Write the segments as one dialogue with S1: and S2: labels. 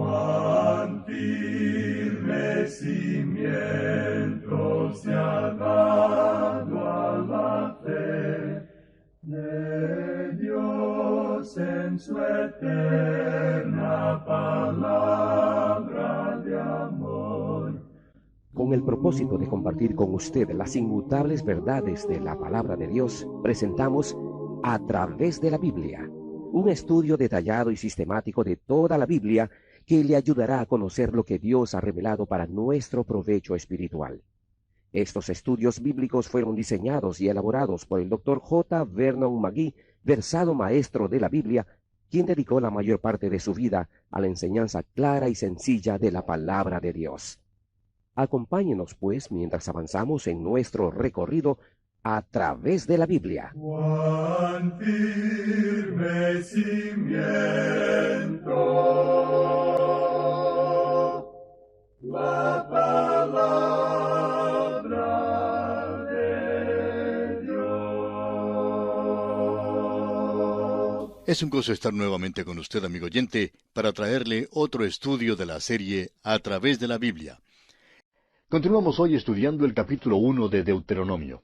S1: Cuán firme cimiento se ha dado a la fe de Dios en su eterna palabra de amor.
S2: Con el propósito de compartir con usted las inmutables verdades de la palabra de Dios, presentamos A través de la Biblia, un estudio detallado y sistemático de toda la Biblia que le ayudará a conocer lo que Dios ha revelado para nuestro provecho espiritual. Estos estudios bíblicos fueron diseñados y elaborados por el Dr. J. Vernon McGee, versado maestro de la Biblia, quien dedicó la mayor parte de su vida a la enseñanza clara y sencilla de la palabra de Dios. Acompáñenos, pues, mientras avanzamos en nuestro recorrido a través de la Biblia.
S1: Cuán firme cimiento la palabra de Dios.
S3: Es un gozo estar nuevamente con usted, amigo oyente, para traerle otro estudio de la serie A través de la Biblia. Continuamos hoy estudiando el capítulo 1 de Deuteronomio.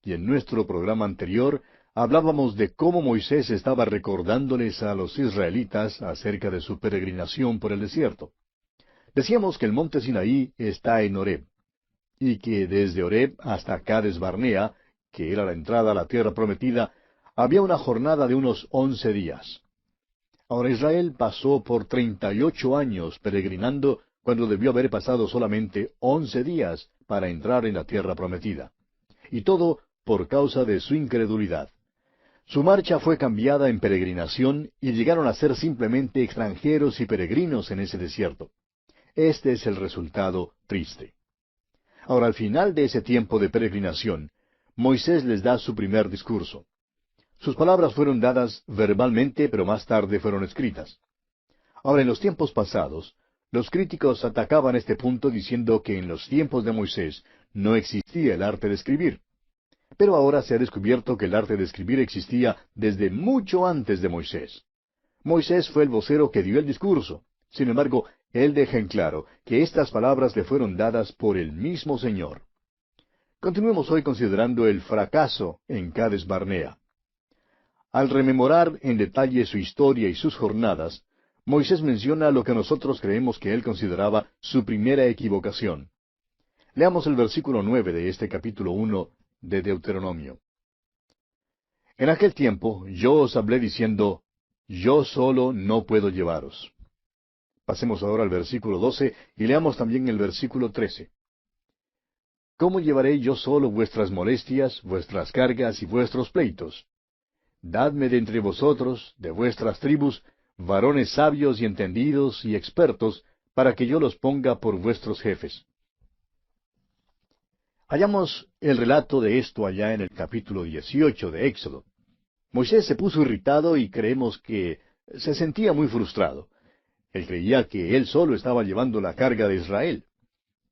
S3: Y en nuestro programa anterior hablábamos de cómo Moisés estaba recordándoles a los israelitas acerca de su peregrinación por el desierto. Decíamos que el monte Sinaí está en Horeb, y que desde Horeb hasta Cades Barnea, que era la entrada a la tierra prometida, había una jornada de unos 11 días. Ahora Israel pasó por 38 años peregrinando cuando debió haber pasado solamente 11 días para entrar en la tierra prometida. Y todo por causa de su incredulidad. Su marcha fue cambiada en peregrinación y llegaron a ser simplemente extranjeros y peregrinos en ese desierto. Este es el resultado triste. Ahora, al final de ese tiempo de peregrinación, Moisés les da su primer discurso. Sus palabras fueron dadas verbalmente, pero más tarde fueron escritas. Ahora, en los tiempos pasados, los críticos atacaban este punto diciendo que en los tiempos de Moisés no existía el arte de escribir. Pero ahora se ha descubierto que el arte de escribir existía desde mucho antes de Moisés. Moisés fue el vocero que dio el discurso. Sin embargo, él deja en claro que estas palabras le fueron dadas por el mismo Señor. Continuemos hoy considerando el fracaso en Cades Barnea. Al rememorar en detalle su historia y sus jornadas, Moisés menciona lo que nosotros creemos que él consideraba su primera equivocación. Leamos el versículo 9 de este capítulo 1 de Deuteronomio. En aquel tiempo yo os hablé diciendo, yo solo no puedo llevaros. Pasemos ahora al versículo 12 y leamos también el versículo 13. ¿Cómo llevaré yo solo vuestras molestias, vuestras cargas y vuestros pleitos? Dadme de entre vosotros, de vuestras tribus, varones sabios y entendidos y expertos, para que yo los ponga por vuestros jefes. Hallamos el relato de esto allá en el capítulo 18 de Éxodo. Moisés se puso irritado y creemos que se sentía muy frustrado. Él creía que él solo estaba llevando la carga de Israel.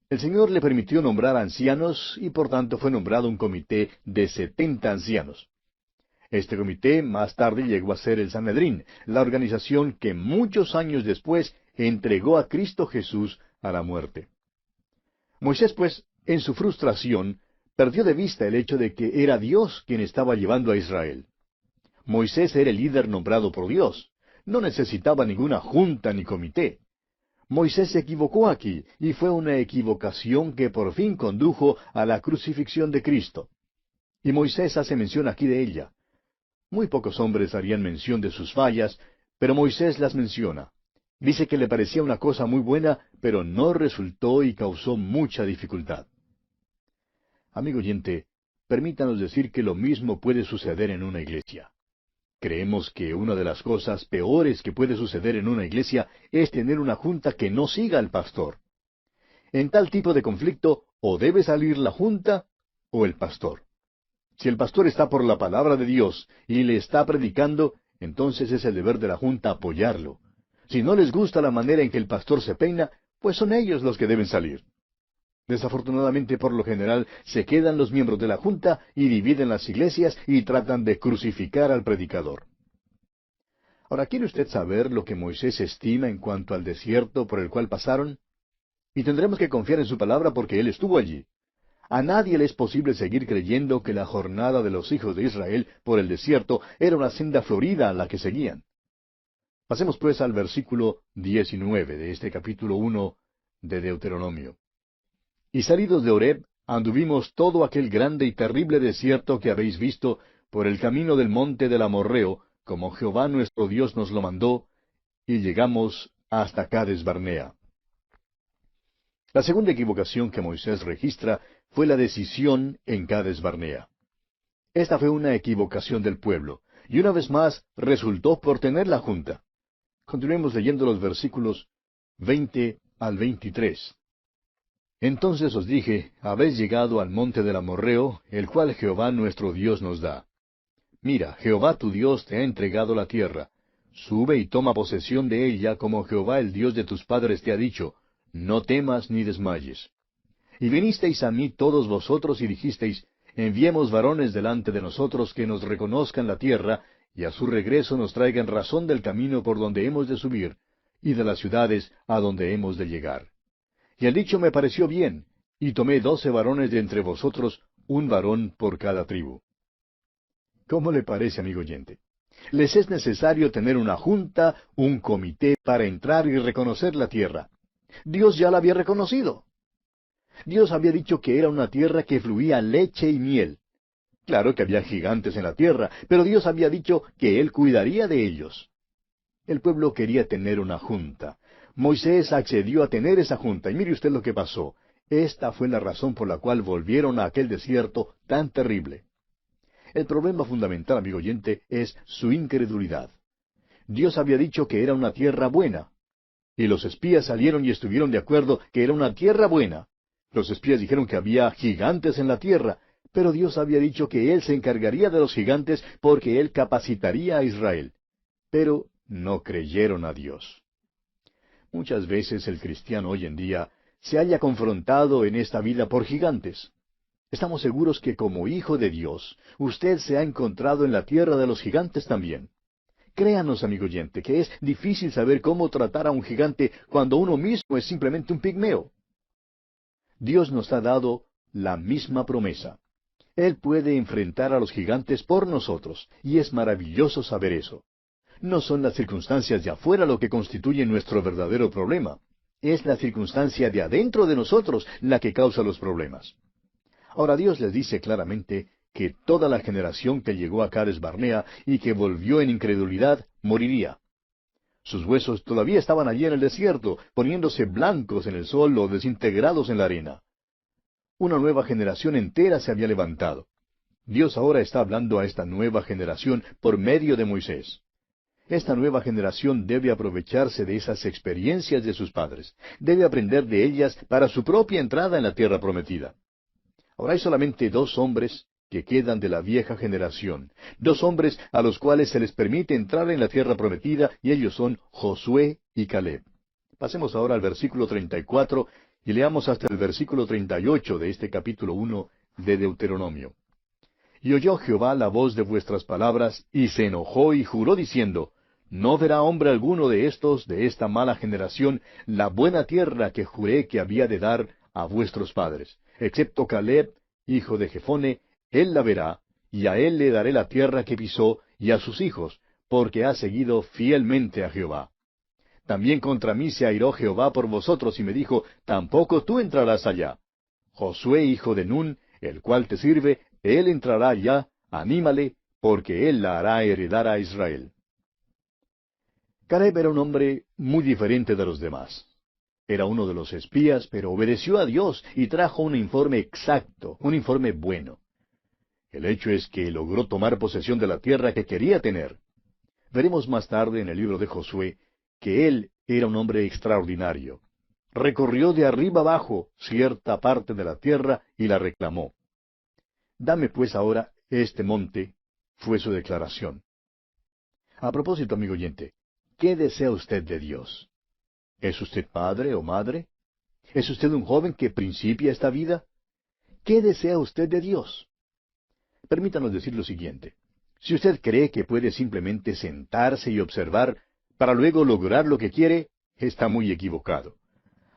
S3: El Señor le permitió nombrar ancianos y por tanto fue nombrado un comité de 70 ancianos. Este comité más tarde llegó a ser el Sanedrín, la organización que muchos años después entregó a Cristo Jesús a la muerte. Moisés, pues, en su frustración, perdió de vista el hecho de que era Dios quien estaba llevando a Israel. Moisés era el líder nombrado por Dios. No necesitaba ninguna junta ni comité. Moisés se equivocó aquí, y fue una equivocación que por fin condujo a la crucifixión de Cristo. Y Moisés hace mención aquí de ella. Muy pocos hombres harían mención de sus fallas, pero Moisés las menciona. Dice que le parecía una cosa muy buena, pero no resultó y causó mucha dificultad. Amigo oyente, permítanos decir que lo mismo puede suceder en una iglesia. Creemos que una de las cosas peores que puede suceder en una iglesia es tener una junta que no siga al pastor. En tal tipo de conflicto, o debe salir la junta o el pastor. Si el pastor está por la palabra de Dios y le está predicando, entonces es el deber de la junta apoyarlo. Si no les gusta la manera en que el pastor se peina, pues son ellos los que deben salir. Desafortunadamente, por lo general, se quedan los miembros de la junta y dividen las iglesias y tratan de crucificar al predicador. Ahora, ¿quiere usted saber lo que Moisés estima en cuanto al desierto por el cual pasaron? Y tendremos que confiar en su palabra porque él estuvo allí. A nadie le es posible seguir creyendo que la jornada de los hijos de Israel por el desierto era una senda florida a la que seguían. Pasemos pues al versículo 19 de este capítulo 1 de Deuteronomio. Y salidos de Horeb, anduvimos todo aquel grande y terrible desierto que habéis visto por el camino del monte del Amorreo, como Jehová nuestro Dios nos lo mandó, y llegamos hasta Cades Barnea. La segunda equivocación que Moisés registra fue la decisión en Cades Barnea. Esta fue una equivocación del pueblo, y una vez más resultó por tener la junta. Continuemos leyendo los versículos 20 al 23. Entonces os dije, habéis llegado al monte del Amorreo, el cual Jehová nuestro Dios nos da. Mira, Jehová tu Dios te ha entregado la tierra. Sube y toma posesión de ella, como Jehová el Dios de tus padres te ha dicho. No temas ni desmayes. Y vinisteis a mí todos vosotros y dijisteis, enviemos varones delante de nosotros que nos reconozcan la tierra, y a su regreso nos traigan razón del camino por donde hemos de subir, y de las ciudades a donde hemos de llegar. Y el dicho me pareció bien, y tomé 12 varones de entre vosotros, un varón por cada tribu. ¿Cómo le parece, amigo oyente? Les es necesario tener una junta, un comité para entrar y reconocer la tierra. Dios ya la había reconocido. Dios había dicho que era una tierra que fluía leche y miel. Claro que había gigantes en la tierra, pero Dios había dicho que Él cuidaría de ellos. El pueblo quería tener una junta. Moisés accedió a tener esa junta, y mire usted lo que pasó. Esta fue la razón por la cual volvieron a aquel desierto tan terrible. El problema fundamental, amigo oyente, es su incredulidad. Dios había dicho que era una tierra buena. Y los espías salieron y estuvieron de acuerdo que era una tierra buena. Los espías dijeron que había gigantes en la tierra, pero Dios había dicho que Él se encargaría de los gigantes porque Él capacitaría a Israel. Pero no creyeron a Dios. Muchas veces el cristiano hoy en día se halla confrontado en esta vida por gigantes. Estamos seguros que como hijo de Dios, usted se ha encontrado en la tierra de los gigantes también. Créanos, amigo oyente, que es difícil saber cómo tratar a un gigante cuando uno mismo es simplemente un pigmeo. Dios nos ha dado la misma promesa. Él puede enfrentar a los gigantes por nosotros, y es maravilloso saber eso. No son las circunstancias de afuera lo que constituye nuestro verdadero problema. Es la circunstancia de adentro de nosotros la que causa los problemas. Ahora Dios les dice claramente que toda la generación que llegó a Cades Barnea y que volvió en incredulidad moriría. Sus huesos todavía estaban allí en el desierto, poniéndose blancos en el sol o desintegrados en la arena. Una nueva generación entera se había levantado. Dios ahora está hablando a esta nueva generación por medio de Moisés. Esta nueva generación debe aprovecharse de esas experiencias de sus padres, debe aprender de ellas para su propia entrada en la tierra prometida. Ahora hay solamente 2 hombres que quedan de la vieja generación, 2 hombres a los cuales se les permite entrar en la tierra prometida, y ellos son Josué y Caleb. Pasemos ahora al versículo 34 y leamos hasta el versículo 38 de este capítulo 1 de Deuteronomio. Y oyó Jehová la voz de vuestras palabras, y se enojó y juró diciendo, no verá hombre alguno de estos, de esta mala generación, la buena tierra que juré que había de dar a vuestros padres, excepto Caleb, hijo de Jefone, él la verá, y a él le daré la tierra que pisó, y a sus hijos, porque ha seguido fielmente a Jehová. También contra mí se airó Jehová por vosotros, y me dijo, tampoco tú entrarás allá. Josué, hijo de Nun, el cual te sirve, él entrará allá, anímale, porque él la hará heredar a Israel. Caleb era un hombre muy diferente de los demás. Era uno de los espías, pero obedeció a Dios y trajo un informe exacto, un informe bueno. El hecho es que logró tomar posesión de la tierra que quería tener. Veremos más tarde en el libro de Josué que él era un hombre extraordinario. Recorrió de arriba abajo cierta parte de la tierra y la reclamó. Dame pues ahora este monte, fue su declaración. A propósito, amigo oyente, ¿qué desea usted de Dios? ¿Es usted padre o madre? ¿Es usted un joven que principia esta vida? ¿Qué desea usted de Dios? Permítanos decir lo siguiente. Si usted cree que puede simplemente sentarse y observar para luego lograr lo que quiere, está muy equivocado.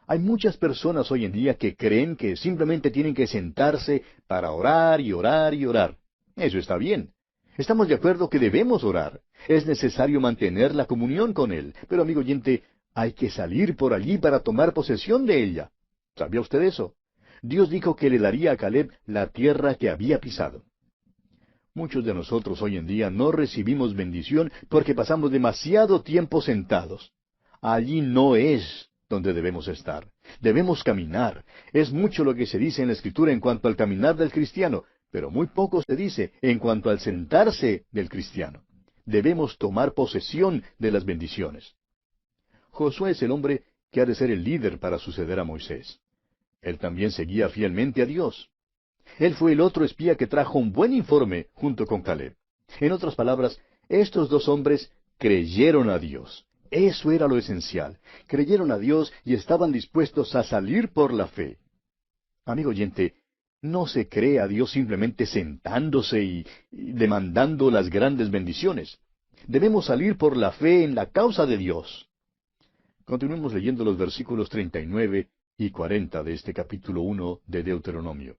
S3: Hay muchas personas hoy en día que creen que simplemente tienen que sentarse para orar y orar y orar. Eso está bien. Estamos de acuerdo que debemos orar. Es necesario mantener la comunión con Él. Pero, amigo oyente, hay que salir por allí para tomar posesión de ella. ¿Sabía usted eso? Dios dijo que le daría a Caleb la tierra que había pisado. Muchos de nosotros hoy en día no recibimos bendición porque pasamos demasiado tiempo sentados. Allí no es donde debemos estar. Debemos caminar. Es mucho lo que se dice en la Escritura en cuanto al caminar del cristiano, pero muy poco se dice en cuanto al sentarse del cristiano. Debemos tomar posesión de las bendiciones. Josué es el hombre que ha de ser el líder para suceder a Moisés. Él también seguía fielmente a Dios. Él fue el otro espía que trajo un buen informe junto con Caleb. En otras palabras, estos dos hombres creyeron a Dios. Eso era lo esencial. Creyeron a Dios y estaban dispuestos a salir por la fe. Amigo oyente, no se cree a Dios simplemente sentándose y demandando las grandes bendiciones. Debemos salir por la fe en la causa de Dios. Continuemos leyendo los versículos 39 y 40 de este capítulo 1 de Deuteronomio.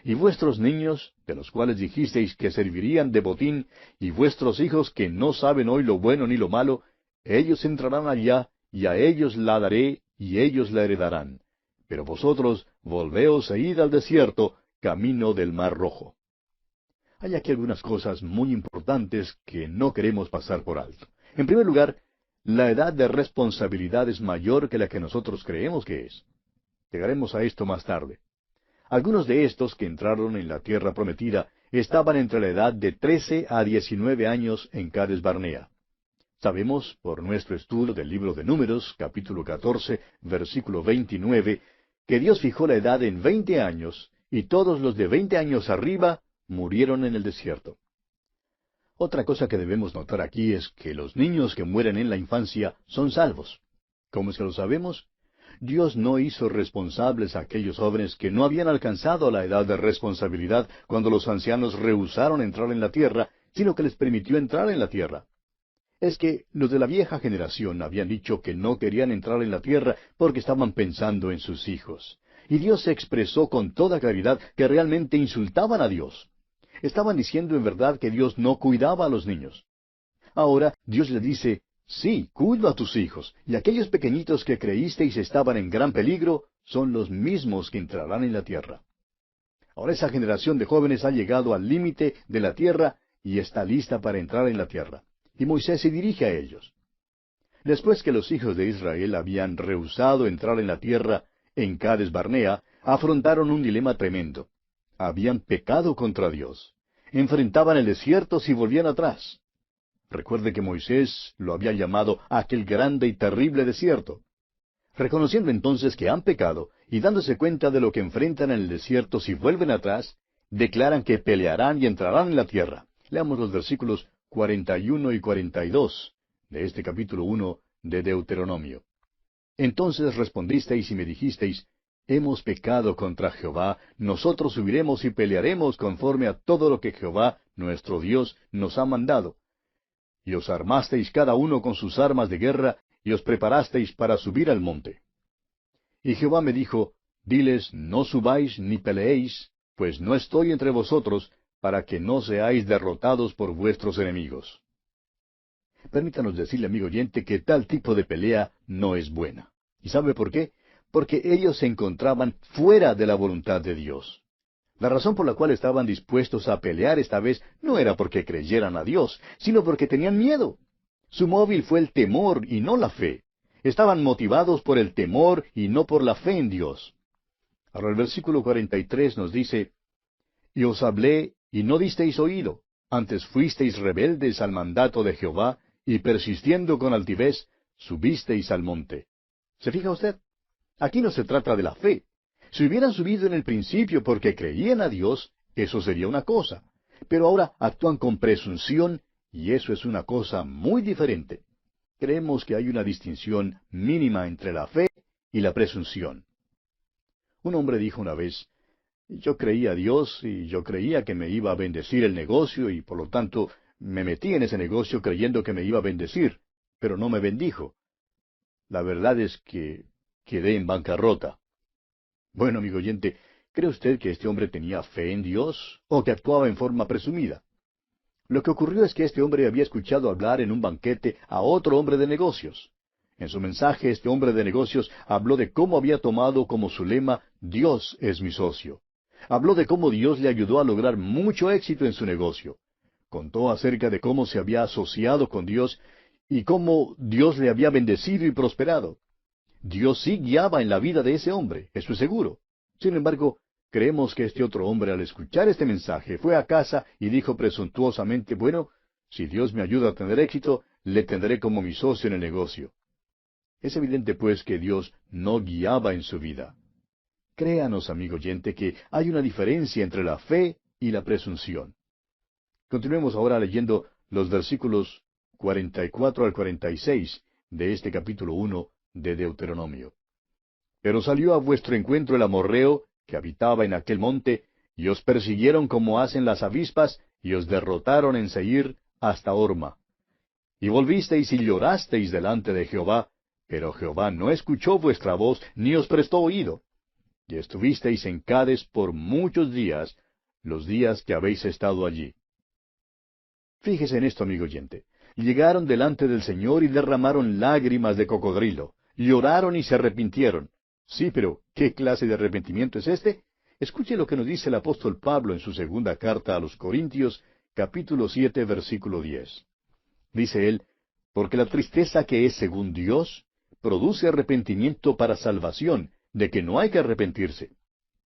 S3: Y vuestros niños, de los cuales dijisteis que servirían de botín, y vuestros hijos que no saben hoy lo bueno ni lo malo, ellos entrarán allá, y a ellos la daré, y ellos la heredarán. Pero vosotros volveos e id al desierto, camino del Mar Rojo. Hay aquí algunas cosas muy importantes que no queremos pasar por alto. En primer lugar, la edad de responsabilidad es mayor que la que nosotros creemos que es. Llegaremos a esto más tarde. Algunos de estos que entraron en la tierra prometida estaban entre la edad de 13 a 19 años en Cades Barnea. Sabemos, por nuestro estudio del libro de Números, capítulo 14, versículo 29, que Dios fijó la edad en 20 años, y todos los de 20 años arriba murieron en el desierto. Otra cosa que debemos notar aquí es que los niños que mueren en la infancia son salvos. ¿Cómo es que lo sabemos? Dios no hizo responsables a aquellos jóvenes que no habían alcanzado la edad de responsabilidad cuando los ancianos rehusaron entrar en la tierra, sino que les permitió entrar en la tierra. Es que los de la vieja generación habían dicho que no querían entrar en la tierra porque estaban pensando en sus hijos. Y Dios se expresó con toda claridad que realmente insultaban a Dios. Estaban diciendo en verdad que Dios no cuidaba a los niños. Ahora Dios les dice, sí, cuido a tus hijos, y aquellos pequeñitos que creísteis estaban en gran peligro son los mismos que entrarán en la tierra. Ahora esa generación de jóvenes ha llegado al límite de la tierra y está lista para entrar en la tierra. Y Moisés se dirige a ellos. Después que los hijos de Israel habían rehusado entrar en la tierra en Cades Barnea, afrontaron un dilema tremendo. Habían pecado contra Dios. Enfrentaban el desierto si volvían atrás. Recuerde que Moisés lo había llamado aquel grande y terrible desierto. Reconociendo entonces que han pecado y dándose cuenta de lo que enfrentan en el desierto si vuelven atrás, declaran que pelearán y entrarán en la tierra. Leamos los versículos 41 y 42 de este capítulo 1 de Deuteronomio. Entonces respondisteis y me dijisteis, hemos pecado contra Jehová, nosotros subiremos y pelearemos conforme a todo lo que Jehová, nuestro Dios, nos ha mandado. Y os armasteis cada uno con sus armas de guerra, y os preparasteis para subir al monte. Y Jehová me dijo, diles, no subáis ni peleéis, pues no estoy entre vosotros, para que no seáis derrotados por vuestros enemigos. Permítanos decirle, amigo oyente, que tal tipo de pelea no es buena. ¿Y sabe por qué? Porque ellos se encontraban fuera de la voluntad de Dios. La razón por la cual estaban dispuestos a pelear esta vez no era porque creyeran a Dios, sino porque tenían miedo. Su móvil fue el temor y no la fe. Estaban motivados por el temor y no por la fe en Dios. Ahora el versículo 43 nos dice, y os hablé y no disteis oído, antes fuisteis rebeldes al mandato de Jehová, y persistiendo con altivez, subisteis al monte. ¿Se fija usted? Aquí no se trata de la fe. Si hubieran subido en el principio porque creían a Dios, eso sería una cosa. Pero ahora actúan con presunción, y eso es una cosa muy diferente. Creemos que hay una distinción mínima entre la fe y la presunción. Un hombre dijo una vez, Yo creía a Dios y yo creía que me iba a bendecir el negocio y por lo tanto me metí en ese negocio creyendo que me iba a bendecir, pero no me bendijo. La verdad es que quedé en bancarrota. Bueno, amigo oyente, ¿cree usted que este hombre tenía fe en Dios o que actuaba en forma presumida? Lo que ocurrió es que este hombre había escuchado hablar en un banquete a otro hombre de negocios. En su mensaje, este hombre de negocios habló de cómo había tomado como su lema Dios es mi socio. Habló de cómo Dios le ayudó a lograr mucho éxito en su negocio. Contó acerca de cómo se había asociado con Dios y cómo Dios le había bendecido y prosperado. Dios sí guiaba en la vida de ese hombre, eso es seguro. Sin embargo, creemos que este otro hombre al escuchar este mensaje fue a casa y dijo presuntuosamente, bueno, si Dios me ayuda a tener éxito, le tendré como mi socio en el negocio. Es evidente pues que Dios no guiaba en su vida. Créanos, amigo oyente, que hay una diferencia entre la fe y la presunción. Continuemos ahora leyendo los versículos 44 al 46 de este capítulo 1 de Deuteronomio. Pero salió a vuestro encuentro el amorreo, que habitaba en aquel monte, y os persiguieron como hacen las avispas, y os derrotaron en Seir hasta Horma. Y volvisteis y llorasteis delante de Jehová, pero Jehová no escuchó vuestra voz, ni os prestó oído. Y estuvisteis en Cades por muchos días, los días que habéis estado allí. Fíjese en esto, amigo oyente. Llegaron delante del Señor y derramaron lágrimas de cocodrilo. Lloraron y se arrepintieron. Sí, pero ¿qué clase de arrepentimiento es este? Escuche lo que nos dice el apóstol Pablo en su segunda carta a los Corintios, capítulo 7, versículo 10. Dice él, porque la tristeza que es según Dios produce arrepentimiento para salvación, de que no hay que arrepentirse.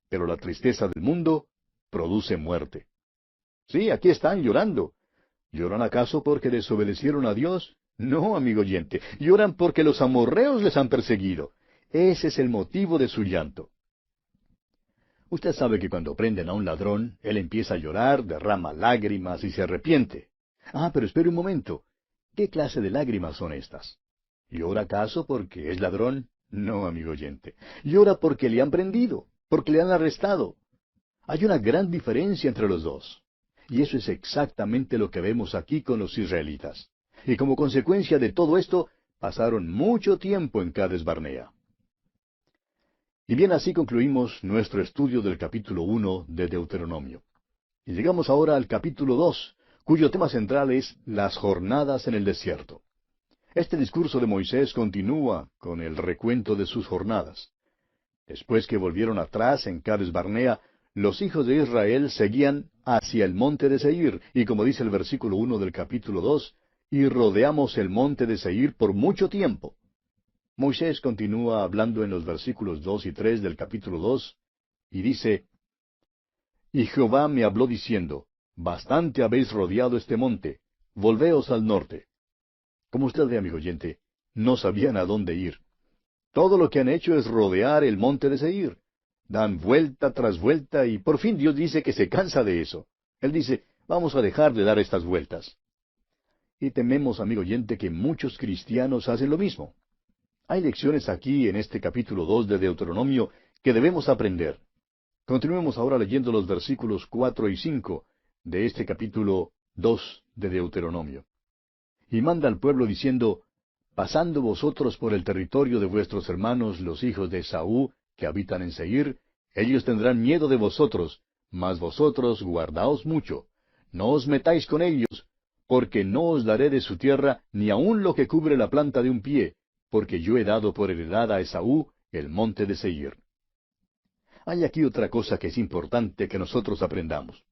S3: Pero la tristeza del mundo produce muerte. Sí, aquí están llorando. ¿Lloran acaso porque desobedecieron a Dios? No, amigo oyente, lloran porque los amorreos les han perseguido. Ese es el motivo de su llanto. Usted sabe que cuando prenden a un ladrón, él empieza a llorar, derrama lágrimas y se arrepiente. Ah, pero espere un momento. ¿Qué clase de lágrimas son estas? ¿Llora acaso porque es ladrón? No, amigo oyente. Llora porque le han prendido, porque le han arrestado. Hay una gran diferencia entre los dos. Y eso es exactamente lo que vemos aquí con los israelitas. Y como consecuencia de todo esto, pasaron mucho tiempo en Cades Barnea. Y bien, así concluimos nuestro estudio del capítulo 1 de Deuteronomio. Y llegamos ahora al capítulo 2, cuyo tema central es las jornadas en el desierto. Este discurso de Moisés continúa con el recuento de sus jornadas. Después que volvieron atrás en Cades Barnea, los hijos de Israel seguían hacia el monte de Seir, y como dice el versículo 1 del capítulo 2, y rodeamos el monte de Seir por mucho tiempo. Moisés continúa hablando en los versículos 2 y 3 del capítulo 2, y dice, y Jehová me habló diciendo, bastante habéis rodeado este monte, volveos al norte. Como usted ve, amigo oyente, no sabían a dónde ir. Todo lo que han hecho es rodear el monte de Seir. Dan vuelta tras vuelta y por fin Dios dice que se cansa de eso. Él dice, vamos a dejar de dar estas vueltas. Y tememos, amigo oyente, que muchos cristianos hacen lo mismo. Hay lecciones aquí en este capítulo 2 de Deuteronomio que debemos aprender. Continuemos ahora leyendo los versículos 4 y 5 de este capítulo 2 de Deuteronomio. Y manda al pueblo diciendo, pasando vosotros por el territorio de vuestros hermanos los hijos de Esaú, que habitan en Seir, ellos tendrán miedo de vosotros, mas vosotros guardaos mucho. No os metáis con ellos, porque no os daré de su tierra ni aun lo que cubre la planta de un pie, porque yo he dado por heredad a Esaú el monte de Seir. Hay aquí otra cosa que es importante que nosotros aprendamos.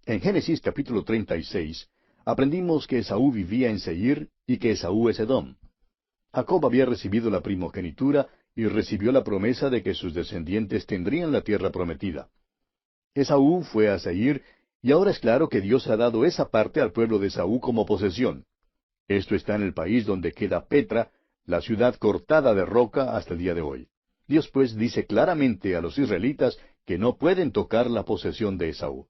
S3: En Génesis capítulo 36, aprendimos que Esaú vivía en Seir y que Esaú es Edom. Jacob había recibido la primogenitura y recibió la promesa de que sus descendientes tendrían la tierra prometida. Esaú fue a Seir y ahora es claro que Dios ha dado esa parte al pueblo de Esaú como posesión. Esto está en el país donde queda Petra, la ciudad cortada de roca hasta el día de hoy. Dios pues dice claramente a los israelitas que no pueden tocar la posesión de Esaú.